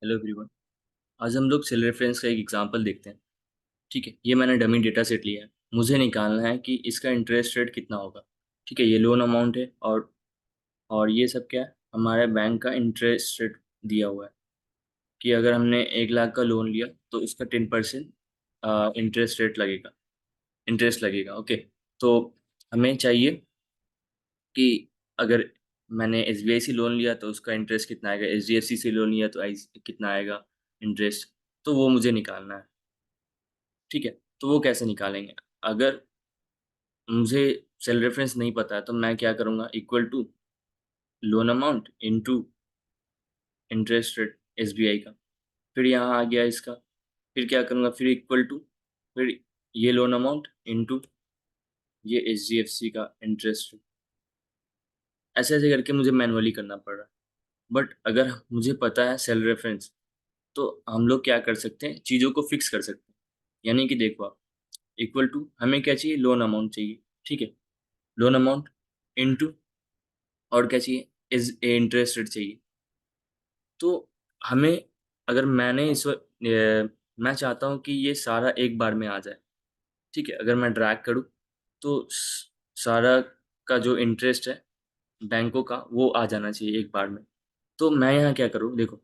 Hello everyone. आज हम लोग सेल रेफरेंस का एक एग्जांपल देखते हैं। ठीक है, ये मैंने डमी डेटा सेट लिया है। मुझे निकालना है कि इसका इंटरेस्ट रेट कितना होगा। ठीक है, ये लोन अमाउंट है और ये सब क्या है, हमारे बैंक का इंटरेस्ट रेट दिया हुआ है कि अगर हमने 1 लाख का लोन लिया तो उसका 10% इंटरेस्ट रेट लगेगा, इंटरेस्ट लगेगा। ओके, तो हमें चाहिए कि अगर मैंने SBI से लोन लिया तो उसका इंटरेस्ट कितना आएगा, HDFC से लोन लिया तो कितना आएगा इंटरेस्ट, तो वो मुझे निकालना है। ठीक है, तो वो कैसे निकालेंगे? अगर मुझे सेल रेफरेंस नहीं पता है तो मैं क्या करूँगा, equal to loan amount into interest rate SBI का। फिर यहाँ आ गया इसका, फिर क्या करूँगा, फिर इक्वल टू, फिर ये लोन अमाउंट इनटू ये HDFC का इंटरेस्ट रेट। ऐसे ऐसे करके मुझे मैनुअली करना पड़ रहा है। बट अगर मुझे पता है सेल रेफरेंस, तो हम लोग क्या कर सकते हैं, चीज़ों को फिक्स कर सकते हैं। यानी कि देखो आप, इक्वल टू हमें क्या चाहिए, लोन अमाउंट चाहिए। ठीक है, लोन अमाउंट इनटू, और क्या चाहिए, इज इंटरेस्ट रेट चाहिए। तो हमें, अगर मैंने मैं चाहता हूँ कि ये सारा एक बार में आ जाए। ठीक है, अगर मैं ड्रैग करूँ तो सारा का जो इंटरेस्ट है बैंकों का वो आ जाना चाहिए एक बार में। तो मैं यहाँ क्या करूँ, देखो,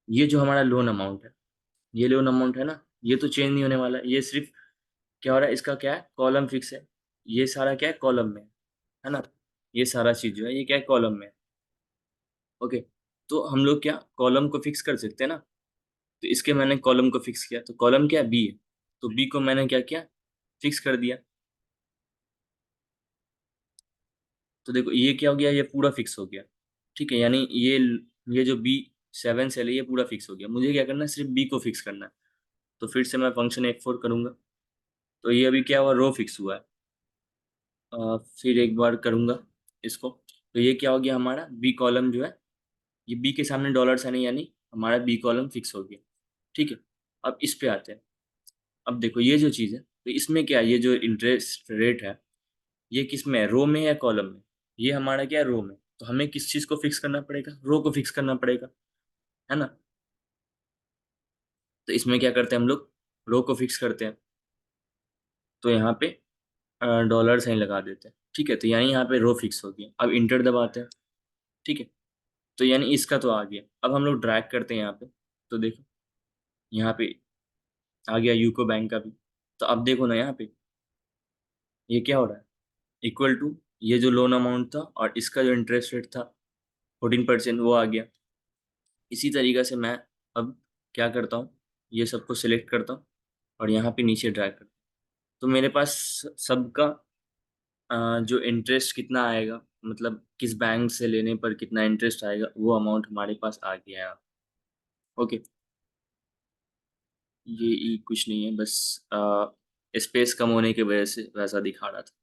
ये जो हमारा लोन अमाउंट है, ये लोन अमाउंट है ना, ये तो चेंज नहीं होने वाला है। ये सिर्फ क्या हो रहा है, इसका क्या है, कॉलम फिक्स है। ये सारा क्या है, कॉलम में है ना। ये सारा चीज़ जो है ये क्या है, कॉलम में है। ओके, तो हम लोग क्या कॉलम को फिक्स कर सकते हैं ना। तो इसके मैंने कॉलम को फिक्स किया, तो कॉलम क्या है, बी है। तो बी को मैंने क्या किया, फिक्स कर दिया। तो देखो ये क्या हो गया, ये पूरा फिक्स हो गया। ठीक है, यानी ये जो B7 सेल है ये पूरा फिक्स हो गया। मुझे क्या करना है, सिर्फ बी को फिक्स करना है। तो फिर से मैं फंक्शन F4 करूंगा। तो ये अभी क्या हुआ, रो फिक्स हुआ है। फिर एक बार करूंगा इसको, तो ये क्या हो गया, हमारा बी कॉलम जो है, ये बी के सामने डॉलर साइन है, यानी हमारा बी कॉलम फिक्स हो गया। ठीक है, अब इस पे आते हैं। अब देखो ये जो चीज़ है, तो इसमें क्या है, ये जो इंटरेस्ट रेट है ये किस में है, रो में या कॉलम में? ये हमारा क्या है, रो में। तो हमें किस चीज़ को फिक्स करना पड़ेगा, रो को फिक्स करना पड़ेगा, है ना। तो इसमें क्या करते हैं हम लोग, रो को फिक्स करते हैं। तो यहाँ पे डॉलर साइन लगा देते हैं। ठीक है, तो यानी यहाँ पे रो फिक्स हो गया। अब इंटर दबाते हैं। ठीक है, तो यानी इसका तो आ गया। अब हम लोग ड्रैग करते हैं यहाँ पे, तो देखो यहाँ पे आ गया यूको बैंक का भी। तो अब देखो ना यहाँ पे ये क्या हो रहा है, इक्वल टू ये जो लोन अमाउंट था और इसका जो इंटरेस्ट रेट था 14% वो आ गया। इसी तरीके से मैं अब क्या करता हूँ, ये सबको सिलेक्ट करता हूँ और यहाँ पे नीचे ड्रैग करता हूँ। तो मेरे पास सबका जो इंटरेस्ट कितना आएगा, मतलब किस बैंक से लेने पर कितना इंटरेस्ट आएगा, वो अमाउंट हमारे पास आ गया है। ओके, ये कुछ नहीं है, बस स्पेस कम होने की वजह से वैसा दिखा रहा था।